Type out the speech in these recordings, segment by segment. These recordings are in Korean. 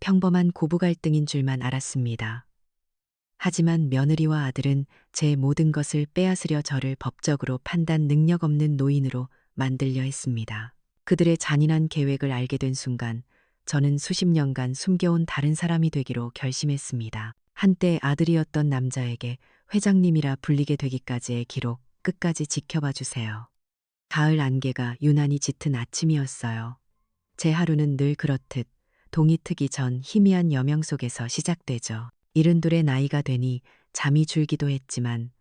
평범한 고부 갈등인 줄만 알았습니다. 하지만 며느리와 아들은 제 모든 것을 빼앗으려 저를 법적으로 판단 능력 없는 노인으로 만들려 했습니다. 그들의 잔인한 계획을 알게 된 순간 저는 수십 년간 숨겨온 다른 사람이 되기로 결심했습니다. 한때 아들이었던 남자에게 회장님이라 불리게 되기까지의 기록 끝까지 지켜봐 주세요. 가을 안개가 유난히 짙은 아침이었어요. 제 하루는 늘 그렇듯 동이 트기 전 희미한 여명 속에서 시작되죠. 72의 나이가 되니 잠이 줄기도 했지만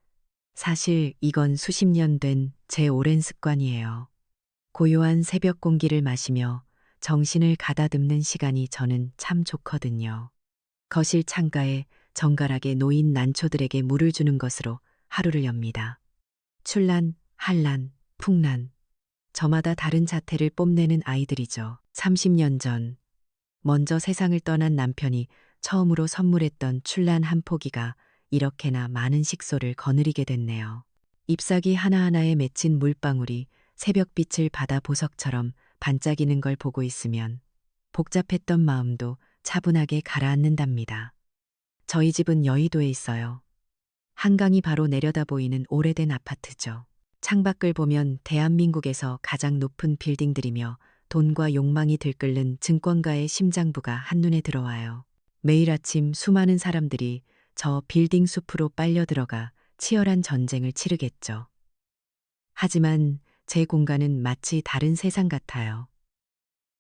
사실 이건 수십 년 된 제 오랜 습관이에요. 고요한 새벽 공기를 마시며 정신을 가다듬는 시간이 저는 참 좋거든요. 거실 창가에 정갈하게 놓인 난초들에게 물을 주는 것으로 하루를 엽니다. 출란, 한란, 풍란. 저마다 다른 자태를 뽐내는 아이들이죠. 30년 전, 먼저 세상을 떠난 남편이 처음으로 선물했던 출란 한 포기가 이렇게나 많은 식소를 거느리게 됐네요. 잎사귀 하나하나에 맺힌 물방울이 새벽빛을 받아 보석처럼 반짝이는 걸 보고 있으면 복잡했던 마음도 차분하게 가라앉는답니다. 저희 집은 여의도에 있어요. 한강이 바로 내려다 보이는 오래된 아파트죠. 창밖을 보면 대한민국에서 가장 높은 빌딩들이며 돈과 욕망이 들끓는 증권가의 심장부가 한눈에 들어와요. 매일 아침 수많은 사람들이 저 빌딩 숲으로 빨려 들어가 치열한 전쟁을 치르겠죠. 하지만 제 공간은 마치 다른 세상 같아요.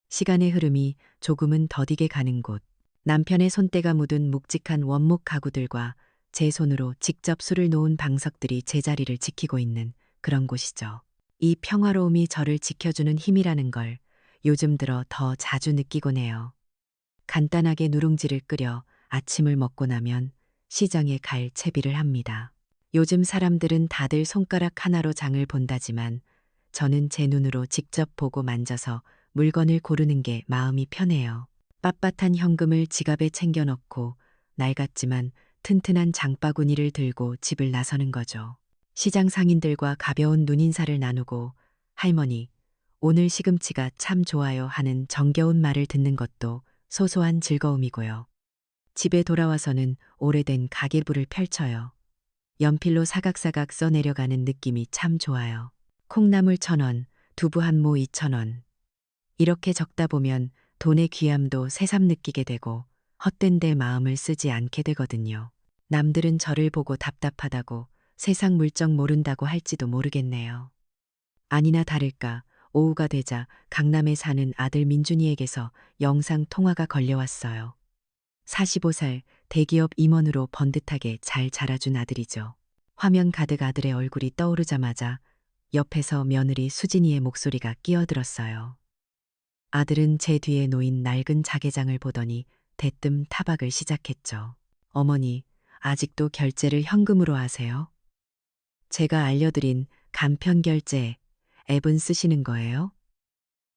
시간의 흐름이 조금은 더디게 가는 곳. 남편의 손때가 묻은 묵직한 원목 가구들과 제 손으로 직접 술을 놓은 방석들이 제자리를 지키고 있는 그런 곳이죠. 이 평화로움이 저를 지켜주는 힘이라는 걸 요즘 들어 더 자주 느끼곤 해요. 간단하게 누룽지를 끓여 아침을 먹고 나면 시장에 갈 채비를 합니다. 요즘 사람들은 다들 손가락 하나로 장을 본다지만 저는 제 눈으로 직접 보고 만져서 물건을 고르는 게 마음이 편해요. 빳빳한 현금을 지갑에 챙겨 넣고 낡았지만 튼튼한 장바구니를 들고 집을 나서는 거죠. 시장 상인들과 가벼운 눈인사를 나누고 할머니, 오늘 시금치가 참 좋아요 하는 정겨운 말을 듣는 것도 소소한 즐거움이고요. 집에 돌아와서는 오래된 가계부를 펼쳐요. 연필로 사각사각 써내려가는 느낌이 참 좋아요. 콩나물 1,000원, 두부 한 모 2,000원. 이렇게 적다 보면 돈의 귀함도 새삼 느끼게 되고 헛된 데 마음을 쓰지 않게 되거든요. 남들은 저를 보고 답답하다고 세상 물정 모른다고 할지도 모르겠네요. 아니나 다를까 오후가 되자 강남에 사는 아들 민준이에게서 영상 통화가 걸려왔어요. 45살 대기업 임원으로 번듯하게 잘 자라준 아들이죠. 화면 가득 아들의 얼굴이 떠오르자마자 옆에서 며느리 수진이의 목소리가 끼어들었어요. 아들은 제 뒤에 놓인 낡은 자개장을 보더니 대뜸 타박을 시작했죠. 어머니, 아직도 결제를 현금으로 하세요? 제가 알려드린 간편결제 앱은 쓰시는 거예요?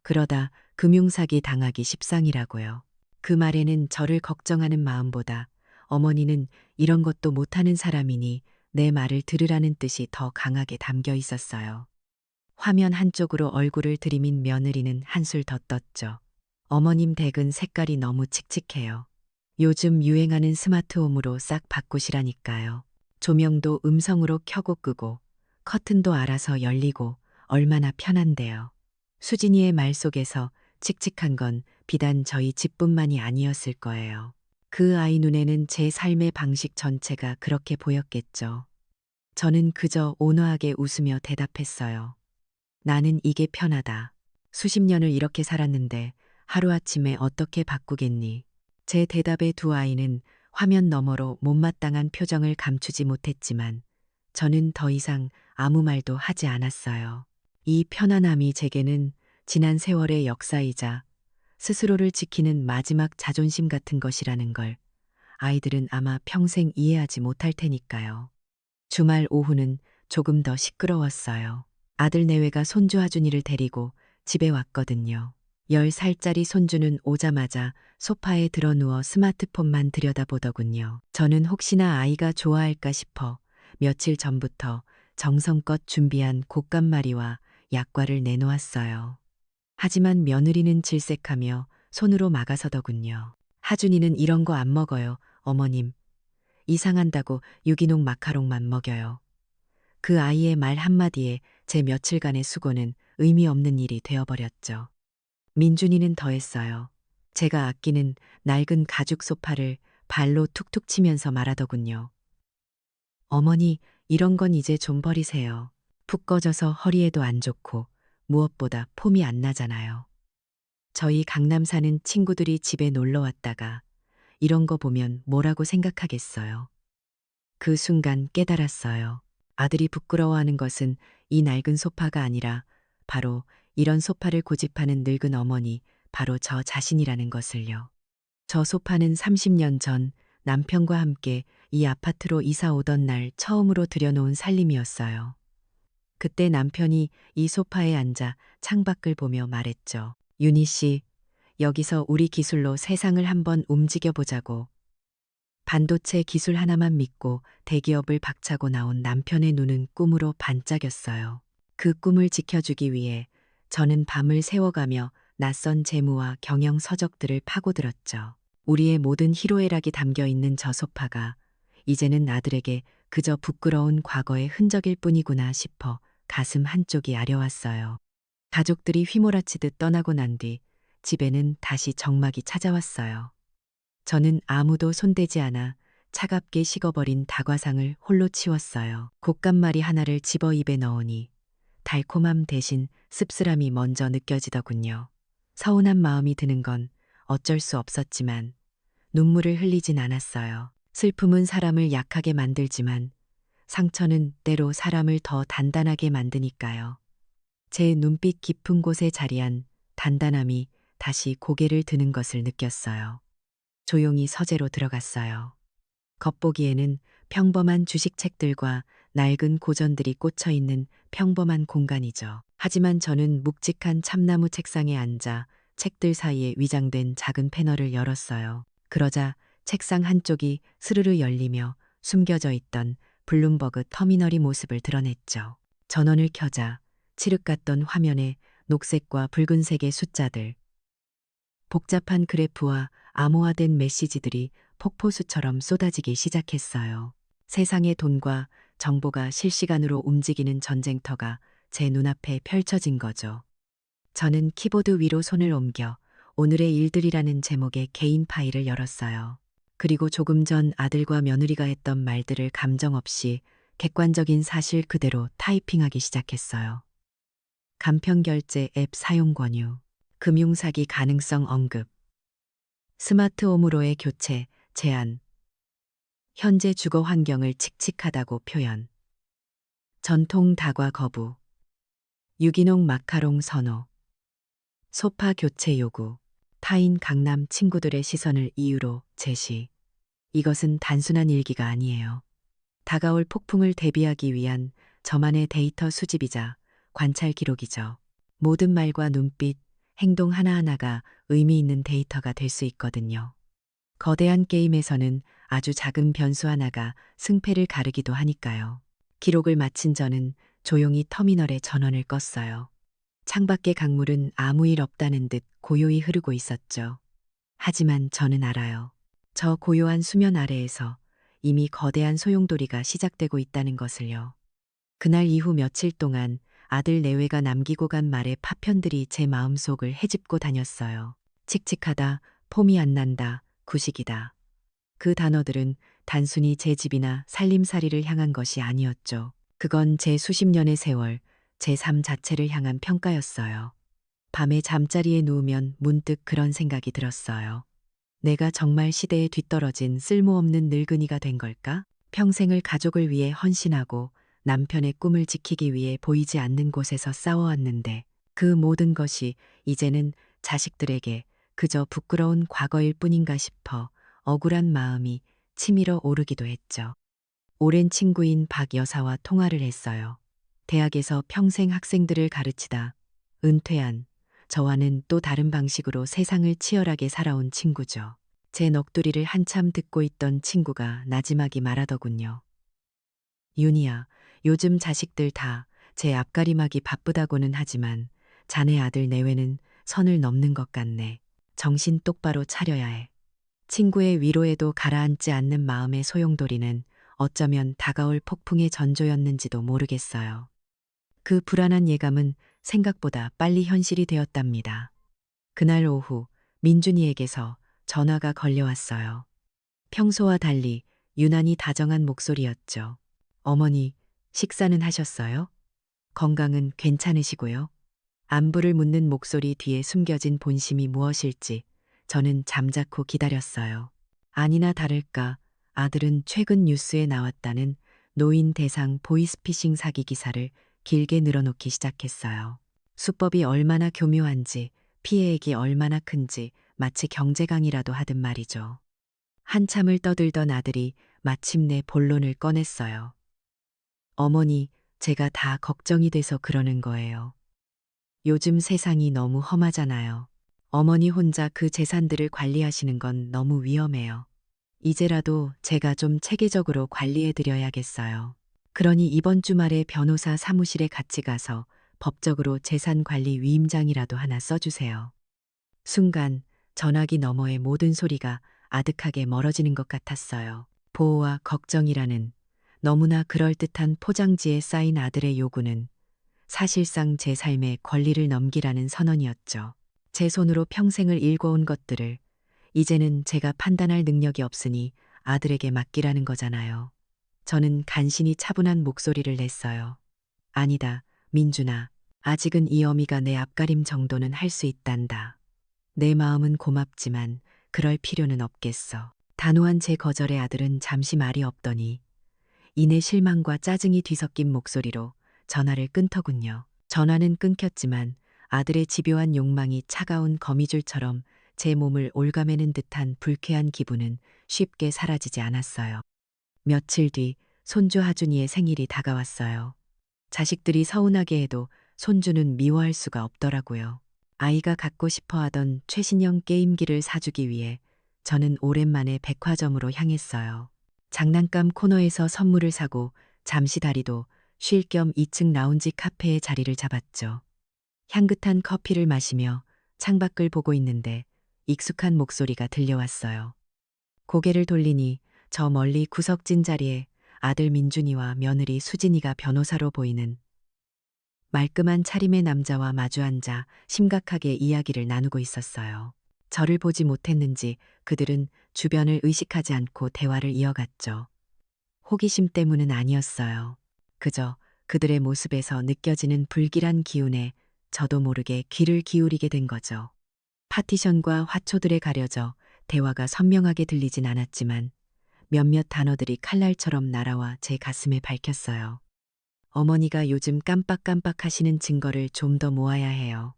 그러다 금융사기 당하기 십상이라고요. 그 말에는 저를 걱정하는 마음보다 어머니는 이런 것도 못하는 사람이니 내 말을 들으라는 뜻이 더 강하게 담겨 있었어요. 화면 한쪽으로 얼굴을 들이민 며느리는 한술 더 떴죠. 어머님 댁은 색깔이 너무 칙칙해요. 요즘 유행하는 스마트홈으로 싹 바꾸시라니까요. 조명도 음성으로 켜고 끄고 커튼도 알아서 열리고 얼마나 편한데요. 수진이의 말 속에서 칙칙한 건 비단 저희 집뿐만이 아니었을 거예요. 그 아이 눈에는 제 삶의 방식 전체가 그렇게 보였겠죠. 저는 그저 온화하게 웃으며 대답했어요. 나는 이게 편하다. 수십 년을 이렇게 살았는데 하루아침에 어떻게 바꾸겠니? 제 대답에 두 아이는 화면 너머로 못마땅한 표정을 감추지 못했지만 저는 더 이상 아무 말도 하지 않았어요. 이 편안함이 제게는 지난 세월의 역사이자 스스로를 지키는 마지막 자존심 같은 것이라는 걸 아이들은 아마 평생 이해하지 못할 테니까요. 주말 오후는 조금 더 시끄러웠어요. 아들 내외가 손주 하준이를 데리고 집에 왔거든요. 10살짜리 손주는 오자마자 소파에 드러누워 스마트폰만 들여다보더군요. 저는 혹시나 아이가 좋아할까 싶어 며칠 전부터 정성껏 준비한 곶감마리와 약과를 내놓았어요. 하지만 며느리는 질색하며 손으로 막아서더군요. 하준이는 이런 거 안 먹어요, 어머님. 이상한다고 유기농 마카롱만 먹여요. 그 아이의 말 한마디에 제 며칠간의 수고는 의미 없는 일이 되어버렸죠. 민준이는 더했어요. 제가 아끼는 낡은 가죽 소파를 발로 툭툭 치면서 말하더군요. 어머니, 이런 건 이제 좀 버리세요. 푹 꺼져서 허리에도 안 좋고 무엇보다 폼이 안 나잖아요. 저희 강남 사는 친구들이 집에 놀러 왔다가 이런 거 보면 뭐라고 생각하겠어요. 그 순간 깨달았어요. 아들이 부끄러워하는 것은 이 낡은 소파가 아니라 바로 이런 소파를 고집하는 늙은 어머니, 바로 저 자신이라는 것을요. 저 소파는 30년 전 남편과 함께 이 아파트로 이사 오던 날 처음으로 들여놓은 살림이었어요. 그때 남편이 이 소파에 앉아 창밖을 보며 말했죠. 윤희 씨, 여기서 우리 기술로 세상을 한번 움직여 보자고. 반도체 기술 하나만 믿고 대기업을 박차고 나온 남편의 눈은 꿈으로 반짝였어요. 그 꿈을 지켜주기 위해 저는 밤을 새워가며 낯선 재무와 경영 서적들을 파고들었죠. 우리의 모든 희로애락이 담겨 있는 저 소파가 이제는 아들에게 그저 부끄러운 과거의 흔적일 뿐이구나 싶어 가슴 한쪽이 아려왔어요. 가족들이 휘몰아치듯 떠나고 난 뒤 집에는 다시 적막이 찾아왔어요. 저는 아무도 손대지 않아 차갑게 식어버린 다과상을 홀로 치웠어요. 곶감말이 하나를 집어 입에 넣으니 달콤함 대신 씁쓸함이 먼저 느껴지더군요. 서운한 마음이 드는 건 어쩔 수 없었지만 눈물을 흘리진 않았어요. 슬픔은 사람을 약하게 만들지만 상처는 때로 사람을 더 단단하게 만드니까요. 제 눈빛 깊은 곳에 자리한 단단함이 다시 고개를 드는 것을 느꼈어요. 조용히 서재로 들어갔어요. 겉보기에는 평범한 주식책들과 낡은 고전들이 꽂혀 있는 평범한 공간이죠. 하지만 저는 묵직한 참나무 책상에 앉아 책들 사이에 위장된 작은 패널을 열었어요. 그러자 책상 한쪽이 스르르 열리며 숨겨져 있던 블룸버그 터미널이 모습을 드러냈죠. 전원을 켜자 칠흑 같던 화면에 녹색과 붉은색의 숫자들, 복잡한 그래프와 암호화된 메시지들이 폭포수처럼 쏟아지기 시작했어요. 세상의 돈과 정보가 실시간으로 움직이는 전쟁터가 제 눈앞에 펼쳐진 거죠. 저는 키보드 위로 손을 옮겨 오늘의 일들이라는 제목의 개인 파일을 열었어요. 그리고 조금 전 아들과 며느리가 했던 말들을 감정 없이 객관적인 사실 그대로 타이핑하기 시작했어요. 간편결제 앱 사용 권유, 금융사기 가능성 언급, 스마트홈으로의 교체, 제한, 현재 주거 환경을 칙칙하다고 표현, 전통 다과 거부, 유기농 마카롱 선호, 소파 교체 요구, 타인 강남 친구들의 시선을 이유로 제시. 이것은 단순한 일기가 아니에요. 다가올 폭풍을 대비하기 위한 저만의 데이터 수집이자 관찰 기록이죠. 모든 말과 눈빛, 행동 하나하나가 의미 있는 데이터가 될 수 있거든요. 거대한 게임에서는 아주 작은 변수 하나가 승패를 가르기도 하니까요. 기록을 마친 저는 조용히 터미널에 전원을 껐어요. 창밖의 강물은 아무 일 없다는 듯 고요히 흐르고 있었죠. 하지만 저는 알아요. 저 고요한 수면 아래에서 이미 거대한 소용돌이가 시작되고 있다는 것을요. 그날 이후 며칠 동안 아들 내외가 남기고 간 말의 파편들이 제 마음속을 헤집고 다녔어요. 칙칙하다, 폼이 안 난다, 구식이다. 그 단어들은 단순히 제 집이나 살림살이를 향한 것이 아니었죠. 그건 제 수십 년의 세월, 제 삶 자체를 향한 평가였어요. 밤에 잠자리에 누우면 문득 그런 생각이 들었어요. 내가 정말 시대에 뒤떨어진 쓸모없는 늙은이가 된 걸까? 평생을 가족을 위해 헌신하고 남편의 꿈을 지키기 위해 보이지 않는 곳에서 싸워왔는데 그 모든 것이 이제는 자식들에게 그저 부끄러운 과거일 뿐인가 싶어 억울한 마음이 치밀어 오르기도 했죠. 오랜 친구인 박 여사와 통화를 했어요. 대학에서 평생 학생들을 가르치다 은퇴한 저와는 또 다른 방식으로 세상을 치열하게 살아온 친구죠. 제 넋두리를 한참 듣고 있던 친구가 나지막이 말하더군요. 윤희야, 요즘 자식들 다 제 앞가림하기 바쁘다고는 하지만 자네 아들 내외는 선을 넘는 것 같네. 정신 똑바로 차려야 해. 친구의 위로에도 가라앉지 않는 마음의 소용돌이는 어쩌면 다가올 폭풍의 전조였는지도 모르겠어요. 그 불안한 예감은 생각보다 빨리 현실이 되었답니다. 그날 오후 민준이에게서 전화가 걸려왔어요. 평소와 달리 유난히 다정한 목소리였죠. 어머니, 식사는 하셨어요? 건강은 괜찮으시고요? 안부를 묻는 목소리 뒤에 숨겨진 본심이 무엇일지 저는 잠자코 기다렸어요. 아니나 다를까 아들은 최근 뉴스에 나왔다는 노인 대상 보이스피싱 사기 기사를 길게 늘어놓기 시작했어요. 수법이 얼마나 교묘한지 피해액이 얼마나 큰지 마치 경제강이라도 하듯 말이죠. 한참을 떠들던 아들이 마침내 본론을 꺼냈어요. 어머니, 제가 다 걱정이 돼서 그러는 거예요. 요즘 세상이 너무 험하잖아요. 어머니 혼자 그 재산들을 관리하시는 건 너무 위험해요. 이제라도 제가 좀 체계적으로 관리해 드려야겠어요. 그러니 이번 주말에 변호사 사무실에 같이 가서 법적으로 재산관리 위임장이라도 하나 써주세요. 순간 전화기 너머의 모든 소리가 아득하게 멀어지는 것 같았어요. 보호와 걱정이라는 너무나 그럴듯한 포장지에 쌓인 아들의 요구는 사실상 제 삶의 권리를 넘기라는 선언이었죠. 제 손으로 평생을 일궈온 것들을 이제는 제가 판단할 능력이 없으니 아들에게 맡기라는 거잖아요. 저는 간신히 차분한 목소리를 냈어요. 아니다, 민준아. 아직은 이 어미가 내 앞가림 정도는 할 수 있단다. 내 마음은 고맙지만 그럴 필요는 없겠어. 단호한 제 거절에 아들은 잠시 말이 없더니 이내 실망과 짜증이 뒤섞인 목소리로 전화를 끊더군요. 전화는 끊겼지만 아들의 집요한 욕망이 차가운 거미줄처럼 제 몸을 올가매는 듯한 불쾌한 기분은 쉽게 사라지지 않았어요. 며칠 뒤 손주 하준이의 생일이 다가왔어요. 자식들이 서운하게 해도 손주는 미워할 수가 없더라고요. 아이가 갖고 싶어 하던 최신형 게임기를 사주기 위해 저는 오랜만에 백화점으로 향했어요. 장난감 코너에서 선물을 사고 잠시 다리도 쉴 겸 2층 라운지 카페에 자리를 잡았죠. 향긋한 커피를 마시며 창밖을 보고 있는데 익숙한 목소리가 들려왔어요. 고개를 돌리니 저 멀리 구석진 자리에 아들 민준이와 며느리 수진이가 변호사로 보이는 말끔한 차림의 남자와 마주 앉아 심각하게 이야기를 나누고 있었어요. 저를 보지 못했는지 그들은 주변을 의식하지 않고 대화를 이어갔죠. 호기심 때문은 아니었어요. 그저 그들의 모습에서 느껴지는 불길한 기운에 저도 모르게 귀를 기울이게 된 거죠. 파티션과 화초들에 가려져 대화가 선명하게 들리진 않았지만 몇몇 단어들이 칼날처럼 날아와 제 가슴에 밝혔어요. 어머니가 요즘 깜빡깜빡 하시는 증거를 좀 더 모아야 해요.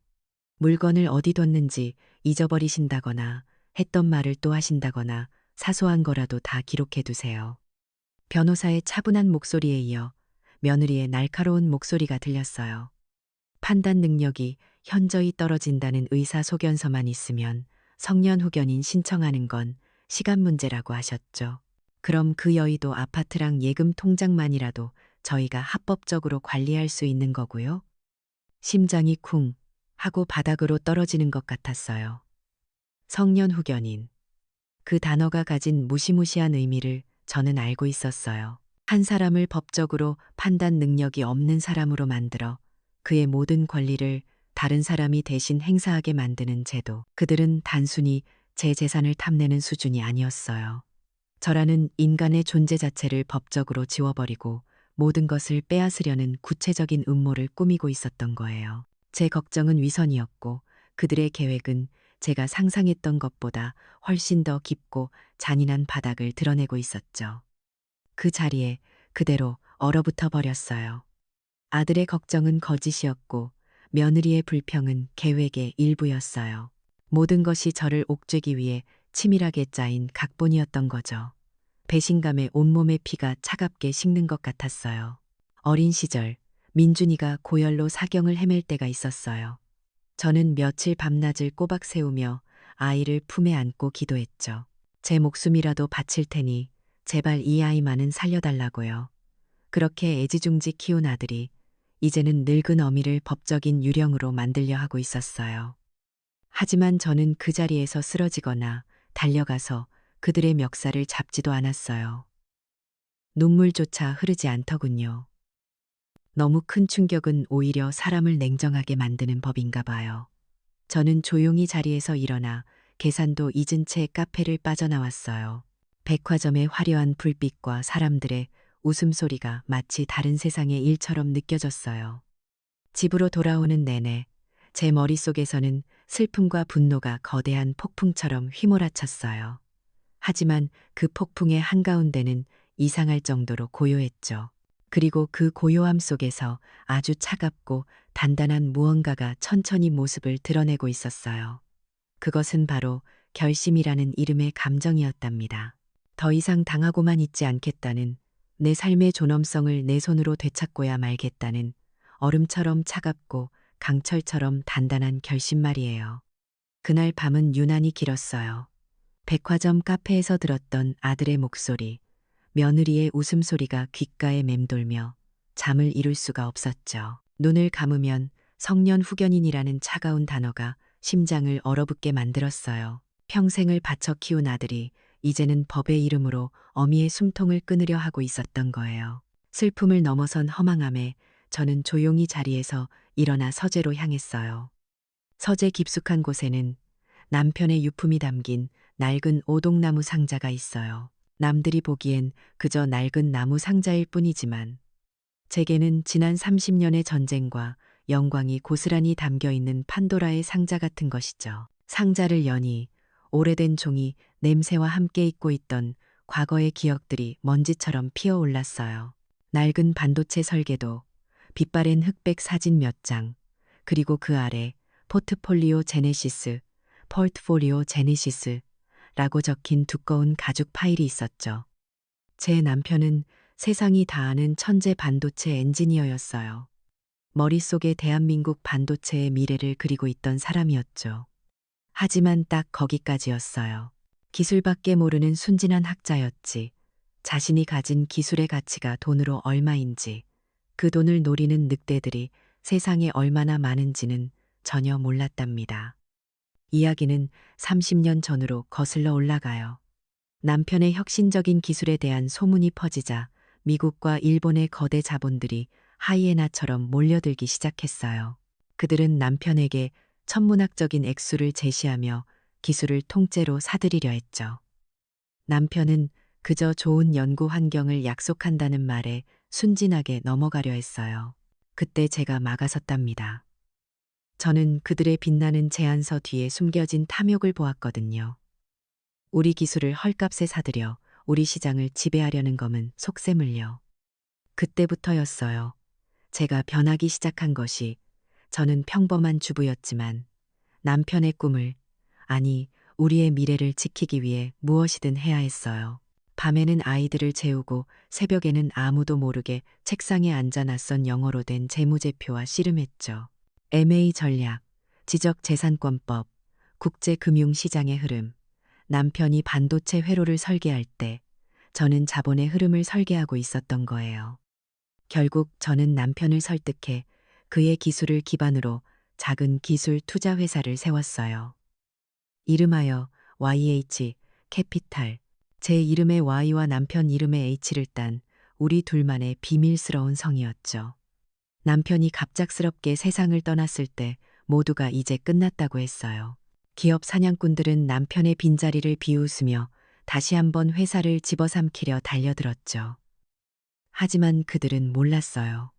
물건을 어디 뒀는지 잊어버리신다거나 했던 말을 또 하신다거나 사소한 거라도 다 기록해 두세요. 변호사의 차분한 목소리에 이어 며느리의 날카로운 목소리가 들렸어요. 판단 능력이 현저히 떨어진다는 의사소견서만 있으면 성년후견인 신청하는 건 시간 문제라고 하셨죠. 그럼 그 여의도 아파트랑 예금 통장만이라도 저희가 합법적으로 관리할 수 있는 거고요. 심장이 쿵 하고 바닥으로 떨어지는 것 같았어요. 성년후견인. 그 단어가 가진 무시무시한 의미를 저는 알고 있었어요. 한 사람을 법적으로 판단 능력이 없는 사람으로 만들어 그의 모든 권리를 다른 사람이 대신 행사하게 만드는 제도. 그들은 단순히 제 재산을 탐내는 수준이 아니었어요. 저라는 인간의 존재 자체를 법적으로 지워버리고 모든 것을 빼앗으려는 구체적인 음모를 꾸미고 있었던 거예요. 제 걱정은 위선이었고 그들의 계획은 제가 상상했던 것보다 훨씬 더 깊고 잔인한 바닥을 드러내고 있었죠. 그 자리에 그대로 얼어붙어 버렸어요. 아들의 걱정은 거짓이었고 며느리의 불평은 계획의 일부였어요. 모든 것이 저를 옥죄기 위해 치밀하게 짜인 각본이었던 거죠. 배신감에 온몸의 피가 차갑게 식는 것 같았어요. 어린 시절 민준이가 고열로 사경을 헤맬 때가 있었어요. 저는 며칠 밤낮을 꼬박 세우며 아이를 품에 안고 기도했죠. 제 목숨이라도 바칠 테니 제발 이 아이만은 살려달라고요. 그렇게 애지중지 키운 아들이 이제는 늙은 어미를 법적인 유령으로 만들려 하고 있었어요. 하지만 저는 그 자리에서 쓰러지거나 달려가서 그들의 멱살을 잡지도 않았어요. 눈물조차 흐르지 않더군요. 너무 큰 충격은 오히려 사람을 냉정하게 만드는 법인가 봐요. 저는 조용히 자리에서 일어나 계산도 잊은 채 카페를 빠져나왔어요. 백화점의 화려한 불빛과 사람들의 웃음소리가 마치 다른 세상의 일처럼 느껴졌어요. 집으로 돌아오는 내내 제 머릿속에서는 슬픔과 분노가 거대한 폭풍처럼 휘몰아쳤어요. 하지만 그 폭풍의 한가운데는 이상할 정도로 고요했죠. 그리고 그 고요함 속에서 아주 차갑고 단단한 무언가가 천천히 모습을 드러내고 있었어요. 그것은 바로 결심이라는 이름의 감정이었답니다. 더 이상 당하고만 있지 않겠다는, 내 삶의 존엄성을 내 손으로 되찾고야 말겠다는 얼음처럼 차갑고 강철처럼 단단한 결심 말이에요. 그날 밤은 유난히 길었어요. 백화점 카페에서 들었던 아들의 목소리, 며느리의 웃음소리가 귓가에 맴돌며 잠을 이룰 수가 없었죠. 눈을 감으면 성년 후견인이라는 차가운 단어가 심장을 얼어붙게 만들었어요. 평생을 바쳐 키운 아들이 이제는 법의 이름으로 어미의 숨통을 끊으려 하고 있었던 거예요. 슬픔을 넘어선 허망함에 저는 조용히 자리에서 일어나 서재로 향했어요. 서재 깊숙한 곳에는 남편의 유품이 담긴 낡은 오동나무 상자가 있어요. 남들이 보기엔 그저 낡은 나무 상자일 뿐이지만 제게는 지난 30년의 전쟁과 영광이 고스란히 담겨 있는 판도라의 상자 같은 것이죠. 상자를 여니 오래된 종이 냄새와 함께 잊고 있던 과거의 기억들이 먼지처럼 피어올랐어요. 낡은 반도체 설계도, 빛바랜 흑백 사진 몇 장, 그리고 그 아래 포트폴리오 제네시스, 라고 적힌 두꺼운 가죽 파일이 있었죠. 제 남편은 세상이 다 아는 천재 반도체 엔지니어였어요. 머릿속에 대한민국 반도체의 미래를 그리고 있던 사람이었죠. 하지만 딱 거기까지였어요. 기술밖에 모르는 순진한 학자였지. 자신이 가진 기술의 가치가 돈으로 얼마인지, 그 돈을 노리는 늑대들이 세상에 얼마나 많은지는 전혀 몰랐답니다. 이야기는 30년 전으로 거슬러 올라가요. 남편의 혁신적인 기술에 대한 소문이 퍼지자 미국과 일본의 거대 자본들이 하이에나처럼 몰려들기 시작했어요. 그들은 남편에게 천문학적인 액수를 제시하며 기술을 통째로 사들이려 했죠. 남편은 그저 좋은 연구 환경을 약속한다는 말에 순진하게 넘어가려 했어요. 그때 제가 막아섰답니다. 저는 그들의 빛나는 제안서 뒤에 숨겨진 탐욕을 보았거든요. 우리 기술을 헐값에 사들여 우리 시장을 지배하려는 검은 속셈을요. 그때부터였어요. 제가 변하기 시작한 것이. 저는 평범한 주부였지만 남편의 꿈을, 아니 우리의 미래를 지키기 위해 무엇이든 해야 했어요. 밤에는 아이들을 재우고 새벽에는 아무도 모르게 책상에 앉아 낯선 영어로 된 재무제표와 씨름했죠. M&A 전략, 지적재산권법, 국제금융시장의 흐름. 남편이 반도체 회로를 설계할 때 저는 자본의 흐름을 설계하고 있었던 거예요. 결국 저는 남편을 설득해 그의 기술을 기반으로 작은 기술 투자 회사를 세웠어요. 이름하여 YH 캐피탈. 제 이름의 Y와 남편 이름의 H를 딴 우리 둘만의 비밀스러운 성이었죠. 남편이 갑작스럽게 세상을 떠났을 때 모두가 이제 끝났다고 했어요. 기업 사냥꾼들은 남편의 빈자리를 비웃으며 다시 한번 회사를 집어삼키려 달려들었죠. 하지만 그들은 몰랐어요.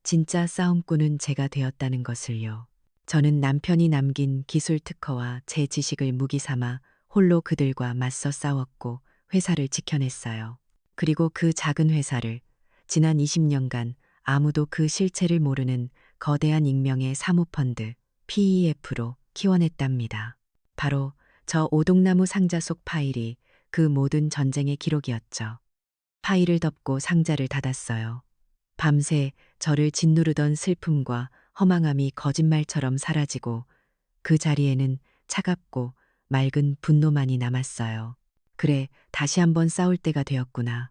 진짜 싸움꾼은 제가 되었다는 것을요. 저는 남편이 남긴 기술 특허와 제 지식을 무기 삼아 홀로 그들과 맞서 싸웠고 회사를 지켜냈어요. 그리고 그 작은 회사를 지난 20년간 아무도 그 실체를 모르는 거대한 익명의 사모펀드 PEF로 키워냈답니다. 바로 저 오동나무 상자 속 파일이 그 모든 전쟁의 기록이었죠. 파일을 덮고 상자를 닫았어요. 밤새 저를 짓누르던 슬픔과 허망함이 거짓말처럼 사라지고 그 자리에는 차갑고 맑은 분노만이 남았어요. 그래, 다시 한번 싸울 때가 되었구나.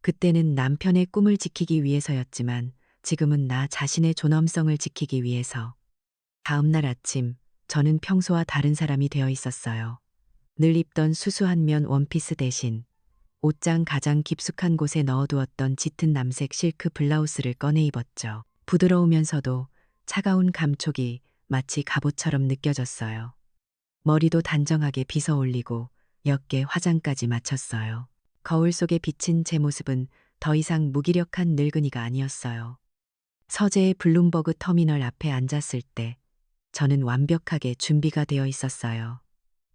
그때는 남편의 꿈을 지키기 위해서였지만 지금은 나 자신의 존엄성을 지키기 위해서. 다음 날 아침, 저는 평소와 다른 사람이 되어 있었어요. 늘 입던 수수한 면 원피스 대신 옷장 가장 깊숙한 곳에 넣어두었던 짙은 남색 실크 블라우스를 꺼내 입었죠. 부드러우면서도 차가운 감촉이 마치 갑옷처럼 느껴졌어요. 머리도 단정하게 빗어 올리고 옅게 화장까지 마쳤어요. 거울 속에 비친 제 모습은 더 이상 무기력한 늙은이가 아니었어요. 서재의 블룸버그 터미널 앞에 앉았을 때 저는 완벽하게 준비가 되어 있었어요.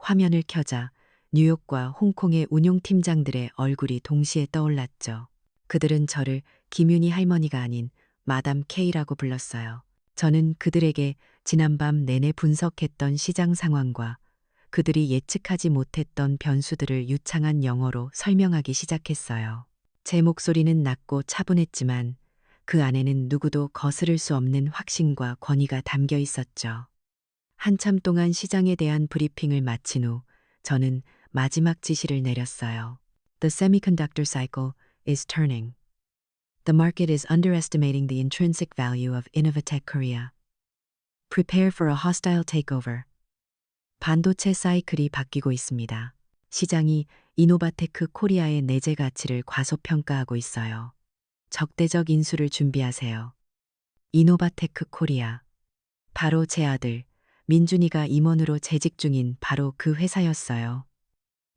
화면을 켜자 뉴욕과 홍콩의 운용팀장들의 얼굴이 동시에 떠올랐죠. 그들은 저를 김윤희 할머니가 아닌 마담 K라고 불렀어요. 저는 그들에게 지난밤 내내 분석했던 시장 상황과 그들이 예측하지 못했던 변수들을 유창한 영어로 설명하기 시작했어요. 제 목소리는 낮고 차분했지만 그 안에는 누구도 거스를 수 없는 확신과 권위가 담겨 있었죠. 한참 동안 시장에 대한 브리핑을 마친 후 저는 마지막 지시를 내렸어요. The semiconductor cycle is turning. The market is underestimating the intrinsic value of Innovatech Korea. Prepare for a hostile takeover. 반도체 사이클이 바뀌고 있습니다. 시장이 이노바테크 코리아의 내재 가치를 과소평가하고 있어요. 적대적 인수를 준비하세요. 이노바테크 코리아. 바로 제 아들 민준이가 임원으로 재직 중인 바로 그 회사였어요.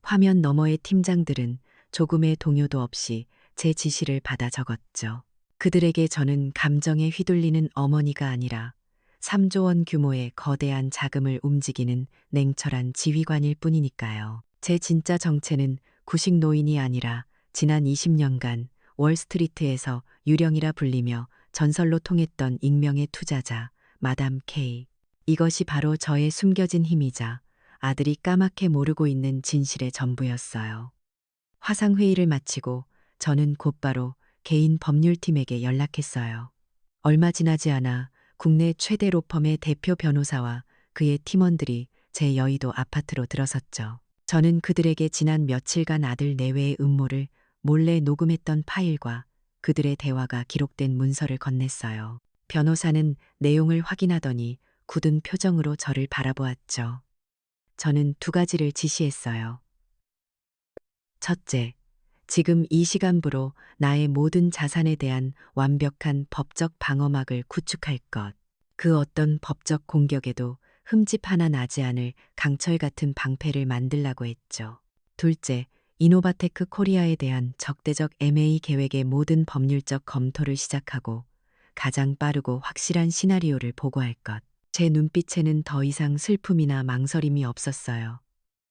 화면 너머의 팀장들은 조금의 동요도 없이 제 지시를 받아 적었죠. 그들에게 저는 감정에 휘둘리는 어머니가 아니라 3조 원 규모의 거대한 자금을 움직이는 냉철한 지휘관일 뿐이니까요. 제 진짜 정체는 구식 노인이 아니라 지난 20년간 월스트리트에서 유령이라 불리며 전설로 통했던 익명의 투자자 마담 K. 이것이 바로 저의 숨겨진 힘이자 아들이 까맣게 모르고 있는 진실의 전부였어요. 화상회의를 마치고 저는 곧바로 개인 법률팀에게 연락했어요. 얼마 지나지 않아 국내 최대 로펌의 대표 변호사와 그의 팀원들이 제 여의도 아파트로 들어섰죠. 저는 그들에게 지난 며칠간 아들 내외의 음모를 몰래 녹음했던 파일과 그들의 대화가 기록된 문서를 건넸어요. 변호사는 내용을 확인하더니 굳은 표정으로 저를 바라보았죠. 저는 2가지를 지시했어요. 첫째, 지금 이 시간부로 나의 모든 자산에 대한 완벽한 법적 방어막을 구축할 것. 그 어떤 법적 공격에도 흠집 하나 나지 않을 강철 같은 방패를 만들라고 했죠. 둘째, 이노바테크 코리아에 대한 적대적 M&A 계획의 모든 법률적 검토를 시작하고 가장 빠르고 확실한 시나리오를 보고할 것. 제 눈빛에는 더 이상 슬픔이나 망설임이 없었어요.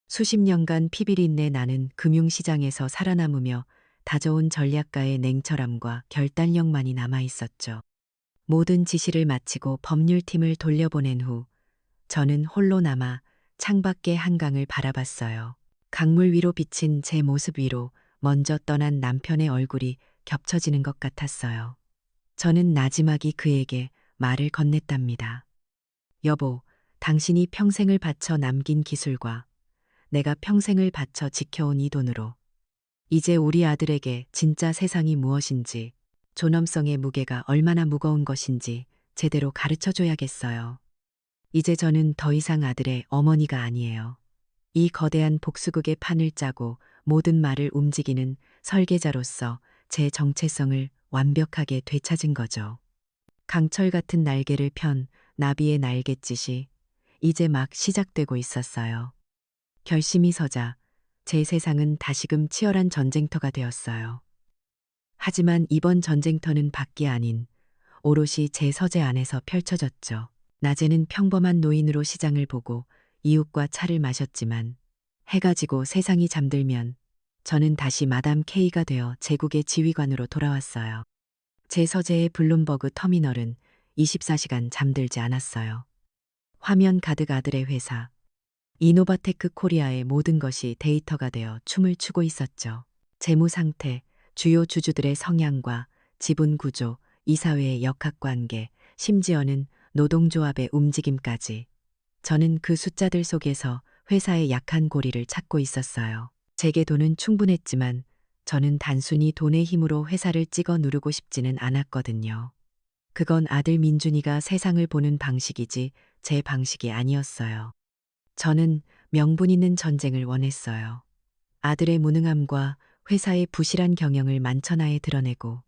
수십 년간 피비린내 나는 금융시장에서 살아남으며 다져온 전략가의 냉철함과 결단력만이 남아 있었죠. 모든 지시를 마치고 법률팀을 돌려보낸 후 저는 홀로 남아 창밖의 한강을 바라봤어요. 강물 위로 비친 제 모습 위로 먼저 떠난 남편의 얼굴이 겹쳐지는 것 같았어요. 저는 나지막이 그에게 말을 건넸답니다. 여보, 당신이 평생을 바쳐 남긴 기술과 내가 평생을 바쳐 지켜온 이 돈으로 이제 우리 아들에게 진짜 세상이 무엇인지, 존엄성의 무게가 얼마나 무거운 것인지 제대로 가르쳐 줘야겠어요. 이제 저는 더 이상 아들의 어머니가 아니에요. 이 거대한 복수극의 판을 짜고 모든 말을 움직이는 설계자로서 제 정체성을 완벽하게 되찾은 거죠. 강철 같은 날개를 편 나비의 날갯짓이 이제 막 시작되고 있었어요. 결심이 서자 제 세상은 다시금 치열한 전쟁터가 되었어요. 하지만 이번 전쟁터는 밖이 아닌 오롯이 제 서재 안에서 펼쳐졌죠. 낮에는 평범한 노인으로 시장을 보고 이웃과 차를 마셨지만 해가 지고 세상이 잠들면 저는 다시 마담 K가 되어 제국의 지휘관으로 돌아왔어요. 제 서재의 블룸버그 터미널은 24시간 잠들지 않았어요. 화면 가득 아들의 회사, 이노바테크 코리아의 모든 것이 데이터가 되어 춤을 추고 있었죠. 재무 상태, 주요 주주들의 성향과 지분 구조, 이사회의 역학관계, 심지어는 노동조합의 움직임까지. 저는 그 숫자들 속에서 회사의 약한 고리를 찾고 있었어요. 제게 돈은 충분했지만 저는 단순히 돈의 힘으로 회사를 찍어 누르고 싶지는 않았거든요. 그건 아들 민준이가 세상을 보는 방식이지 제 방식이 아니었어요. 저는 명분 있는 전쟁을 원했어요. 아들의 무능함과 회사의 부실한 경영을 만천하에 드러내고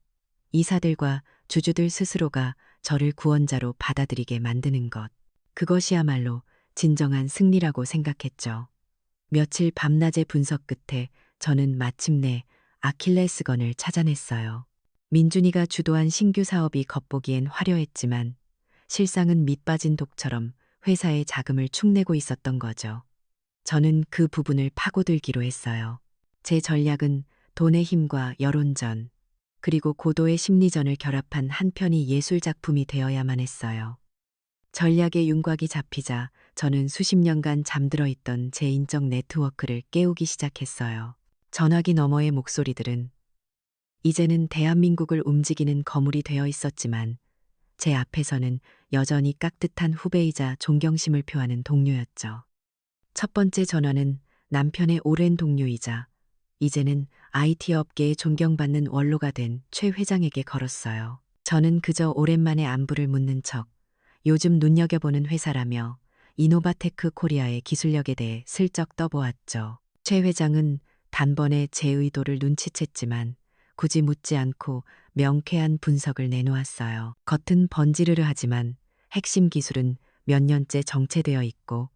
이사들과 주주들 스스로가 저를 구원자로 받아들이게 만드는 것. 그것이야말로 진정한 승리라고 생각했죠. 며칠 밤낮의 분석 끝에 저는 마침내 아킬레스건을 찾아냈어요. 민준이가 주도한 신규 사업이 겉보기엔 화려했지만 실상은 밑빠진 독처럼 회사의 자금을 축내고 있었던 거죠. 저는 그 부분을 파고들기로 했어요. 제 전략은 돈의 힘과 여론전, 그리고 고도의 심리전을 결합한 한 편의 예술 작품이 되어야만 했어요. 전략의 윤곽이 잡히자 저는 수십 년간 잠들어 있던 제 인적 네트워크를 깨우기 시작했어요. 전화기 너머의 목소리들은 이제는 대한민국을 움직이는 거물이 되어 있었지만 제 앞에서는 여전히 깍듯한 후배이자 존경심을 표하는 동료였죠. 첫 번째 전화는 남편의 오랜 동료이자 이제는 IT 업계에 존경받는 원로가 된 최 회장에게 걸었어요. 저는 그저 오랜만에 안부를 묻는 척 요즘 눈여겨보는 회사라며 이노바테크 코리아의 기술력에 대해 슬쩍 떠보았죠. 최 회장은 단번에 제 의도를 눈치챘지만 굳이 묻지 않고 명쾌한 분석을 내놓았어요. 겉은 번지르르 하지만 핵심 기술은 몇 년째 정체되어 있고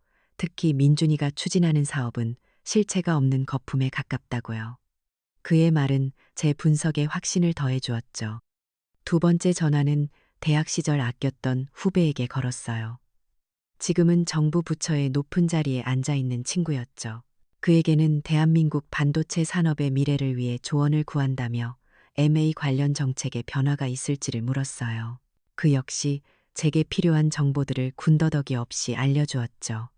특히 민준이가 추진하는 사업은 실체가 없는 거품에 가깝다고요. 그의 말은 제 분석에 확신을 더해 주었죠. 두 번째 전화는 대학 시절 아꼈던 후배에게 걸었어요. 지금은 정부 부처의 높은 자리에 앉아 있는 친구였죠. 그에게는 대한민국 반도체 산업의 미래를 위해 조언을 구한다며 MA 관련 정책에 변화가 있을지를 물었어요. 그 역시 제게 필요한 정보들을 군더더기 없이 알려주었죠.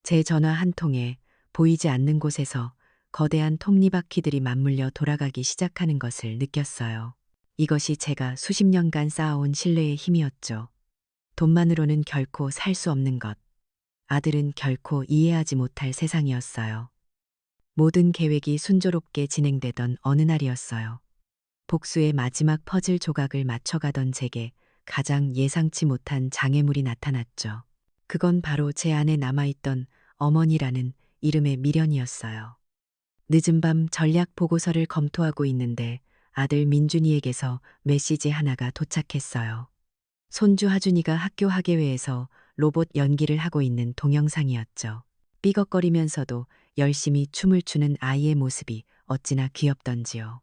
제 전화 한 통에 보이지 않는 곳에서 거대한 톱니바퀴들이 맞물려 돌아가기 시작하는 것을 느꼈어요. 이것이 제가 수십 년간 쌓아온 신뢰의 힘이었죠. 돈만으로는 결코 살 수 없는 것. 아들은 결코 이해하지 못할 세상이었어요. 모든 계획이 순조롭게 진행되던 어느 날이었어요. 복수의 마지막 퍼즐 조각을 맞춰가던 제게 가장 예상치 못한 장애물이 나타났죠. 그건 바로 제 안에 남아있던 어머니라는 이름의 미련이었어요. 늦은 밤 전략 보고서를 검토하고 있는데 아들 민준이에게서 메시지 하나가 도착했어요. 손주 하준이가 학교 학예회에서 로봇 연기를 하고 있는 동영상이었죠. 삐걱거리면서도 열심히 춤을 추는 아이의 모습이 어찌나 귀엽던지요.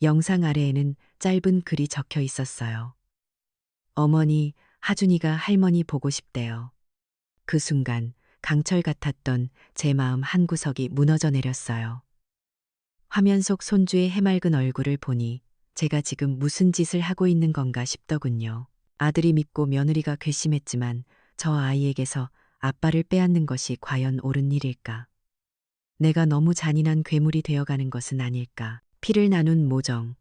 영상 아래에는 짧은 글이 적혀 있었어요. 어머니, 하준이가 할머니 보고 싶대요. 그 순간 강철 같았던 제 마음 한구석이 무너져 내렸어요. 화면 속 손주의 해맑은 얼굴을 보니 제가 지금 무슨 짓을 하고 있는 건가 싶더군요. 아들이 믿고 며느리가 괘씸했지만 저 아이에게서 아빠를 빼앗는 것이 과연 옳은 일일까? 내가 너무 잔인한 괴물이 되어가는 것은 아닐까? 피를 나눈 모정,